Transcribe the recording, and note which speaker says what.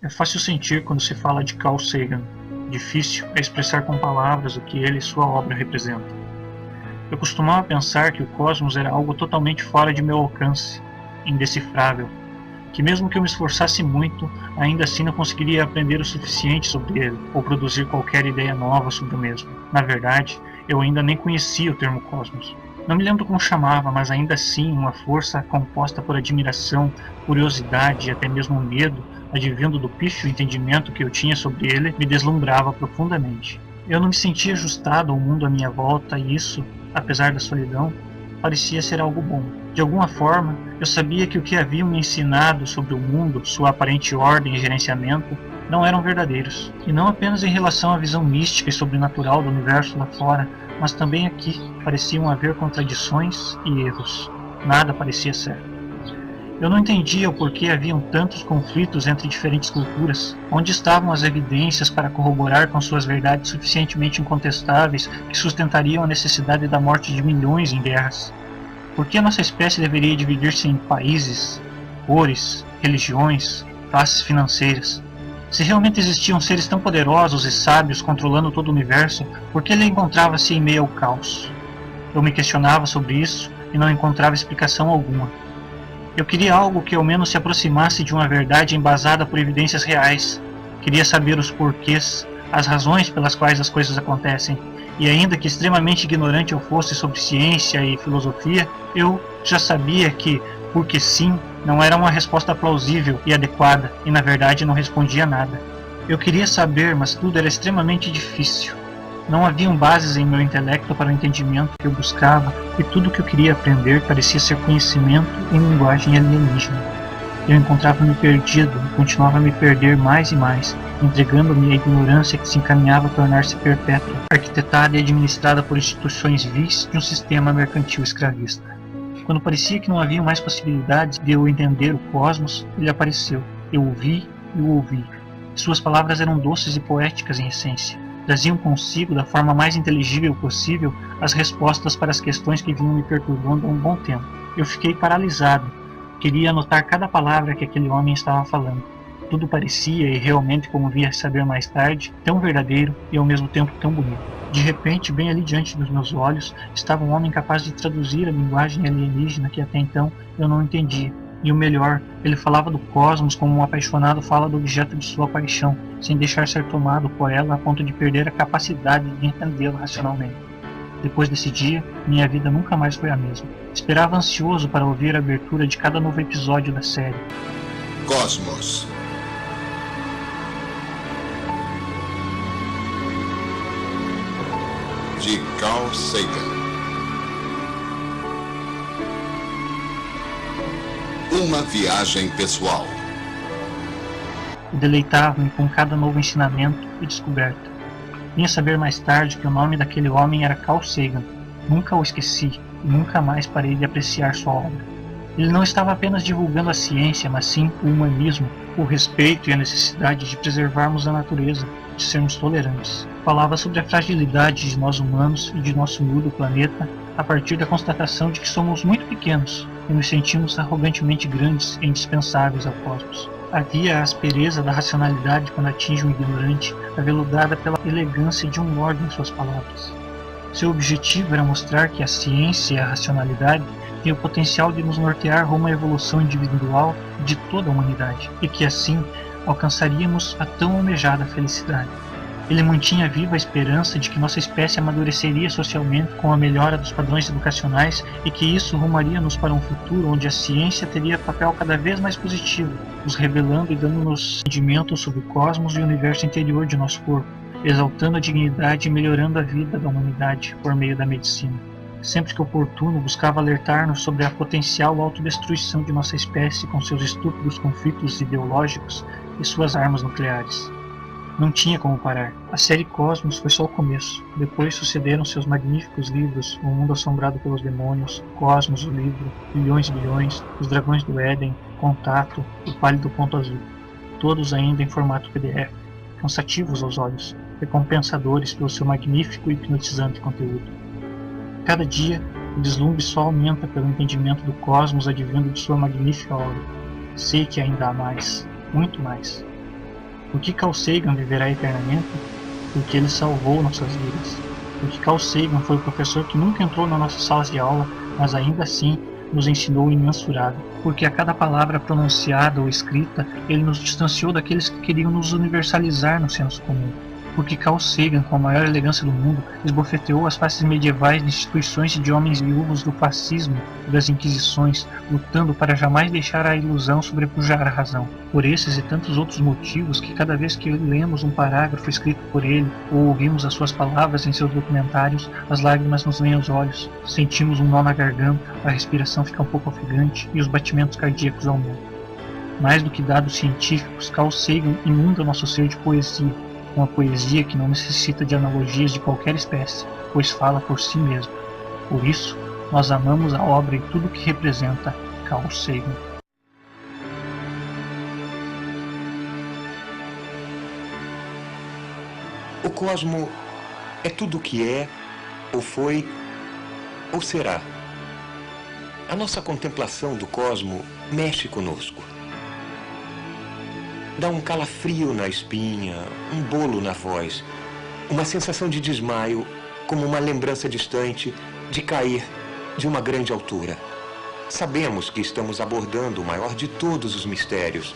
Speaker 1: É fácil sentir quando se fala de Carl Sagan. Difícil é expressar com palavras o que ele e sua obra representam. Eu costumava pensar que o cosmos era algo totalmente fora de meu alcance, indecifrável, que mesmo que eu me esforçasse muito, ainda assim não conseguiria aprender o suficiente sobre ele, ou produzir qualquer ideia nova sobre o mesmo. Na verdade, eu ainda nem conhecia o termo cosmos. Não me lembro como chamava, mas ainda assim uma força composta por admiração, curiosidade e até mesmo medo, advindo do pífio entendimento que eu tinha sobre ele, me deslumbrava profundamente. Eu não me sentia ajustado ao mundo à minha volta e isso, apesar da solidão, parecia ser algo bom. De alguma forma, eu sabia que o que haviam me ensinado sobre o mundo, sua aparente ordem e gerenciamento, não eram verdadeiros. E não apenas em relação à visão mística e sobrenatural do universo lá fora, mas também aqui pareciam haver contradições e erros. Nada parecia certo. Eu não entendia o porquê haviam tantos conflitos entre diferentes culturas. Onde estavam as evidências para corroborar com suas verdades suficientemente incontestáveis que sustentariam a necessidade da morte de milhões em guerras? Por que a nossa espécie deveria dividir-se em países, cores, religiões, classes financeiras? Se realmente existiam seres tão poderosos e sábios controlando todo o universo, por que ele encontrava-se em meio ao caos? Eu me questionava sobre isso e não encontrava explicação alguma. Eu queria algo que ao menos se aproximasse de uma verdade embasada por evidências reais. Queria saber os porquês, as razões pelas quais as coisas acontecem. E ainda que extremamente ignorante eu fosse sobre ciência e filosofia, eu já sabia que, porque sim, não era uma resposta plausível e adequada, e na verdade não respondia nada. Eu queria saber, mas tudo era extremamente difícil. Não haviam bases em meu intelecto para o entendimento que eu buscava, e tudo o que eu queria aprender parecia ser conhecimento em linguagem alienígena. Eu encontrava-me perdido e continuava a me perder mais e mais, entregando-me à ignorância que se encaminhava a tornar-se perpétua, arquitetada e administrada por instituições vis de um sistema mercantil escravista. Quando parecia que não havia mais possibilidades de eu entender o cosmos, ele apareceu. Eu o vi e o ouvi. Suas palavras eram doces e poéticas em essência. Traziam consigo, da forma mais inteligível possível, as respostas para as questões que vinham me perturbando há um bom tempo. Eu fiquei paralisado. Queria anotar cada palavra que aquele homem estava falando. Tudo parecia, e realmente como via saber mais tarde, tão verdadeiro e ao mesmo tempo tão bonito. De repente, bem ali diante dos meus olhos, estava um homem capaz de traduzir a linguagem alienígena que até então eu não entendia. E o melhor, ele falava do cosmos como um apaixonado fala do objeto de sua paixão, sem deixar ser tomado por ela a ponto de perder a capacidade de entendê-la racionalmente. Depois desse dia, minha vida nunca mais foi a mesma. Esperava ansioso para ouvir a abertura de cada novo episódio da série.
Speaker 2: Cosmos. De Carl Sagan. Uma viagem pessoal.
Speaker 1: Deleitava-me com cada novo ensinamento e descoberta. Vinha saber mais tarde que o nome daquele homem era Carl Sagan. Nunca o esqueci e nunca mais parei de apreciar sua obra. Ele não estava apenas divulgando a ciência, mas sim o humanismo, o respeito e a necessidade de preservarmos a natureza, de sermos tolerantes. Falava sobre a fragilidade de nós humanos e de nosso miúdo planeta a partir da constatação de que somos muito pequenos e nos sentimos arrogantemente grandes e indispensáveis ao cosmos. Havia a aspereza da racionalidade quando atinge um ignorante, aveludada pela elegância de um lorde em suas palavras. Seu objetivo era mostrar que a ciência e a racionalidade têm o potencial de nos nortear rumo à evolução individual de toda a humanidade, e que assim alcançaríamos a tão almejada felicidade. Ele mantinha viva a esperança de que nossa espécie amadureceria socialmente com a melhora dos padrões educacionais e que isso rumaria-nos para um futuro onde a ciência teria papel cada vez mais positivo, nos revelando e dando-nos entendimento sobre o cosmos e o universo interior de nosso corpo, exaltando a dignidade e melhorando a vida da humanidade por meio da medicina. Sempre que oportuno, buscava alertar-nos sobre a potencial autodestruição de nossa espécie com seus estúpidos conflitos ideológicos e suas armas nucleares. Não tinha como parar. A série Cosmos foi só o começo. Depois sucederam seus magníficos livros, O Mundo Assombrado pelos Demônios, Cosmos, o livro, Bilhões e Bilhões, Os Dragões do Éden, Contato, O Pálido Ponto Azul. Todos ainda em formato PDF, cansativos aos olhos, recompensadores pelo seu magnífico e hipnotizante conteúdo. Cada dia, o deslumbre só aumenta pelo entendimento do cosmos advindo de sua magnífica obra. Sei que ainda há mais, muito mais. Por que Carl Sagan viverá eternamente? Porque ele salvou nossas vidas. Porque Carl Sagan foi o professor que nunca entrou nas nossas salas de aula, mas ainda assim nos ensinou o imensurável. Porque a cada palavra pronunciada ou escrita, ele nos distanciou daqueles que queriam nos universalizar no senso comum. Porque Carl Sagan, com a maior elegância do mundo, esbofeteou as faces medievais de instituições e de homens viúvos do fascismo e das inquisições, lutando para jamais deixar a ilusão sobrepujar a razão. Por esses e tantos outros motivos que cada vez que lemos um parágrafo escrito por ele ou ouvimos as suas palavras em seus documentários, as lágrimas nos vêm aos olhos, sentimos um nó na garganta, a respiração fica um pouco ofegante e os batimentos cardíacos aumentam. Mais do que dados científicos, Carl Sagan inunda nosso ser de poesia, uma poesia que não necessita de analogias de qualquer espécie, pois fala por si mesma. Por isso, nós amamos a obra e tudo o que representa Carl Sagan.
Speaker 3: O cosmo é tudo o que é, ou foi, ou será. A nossa contemplação do cosmo mexe conosco. Dá um calafrio na espinha, um bolo na voz, uma sensação de desmaio, como uma lembrança distante de cair de uma grande altura. Sabemos que estamos abordando o maior de todos os mistérios,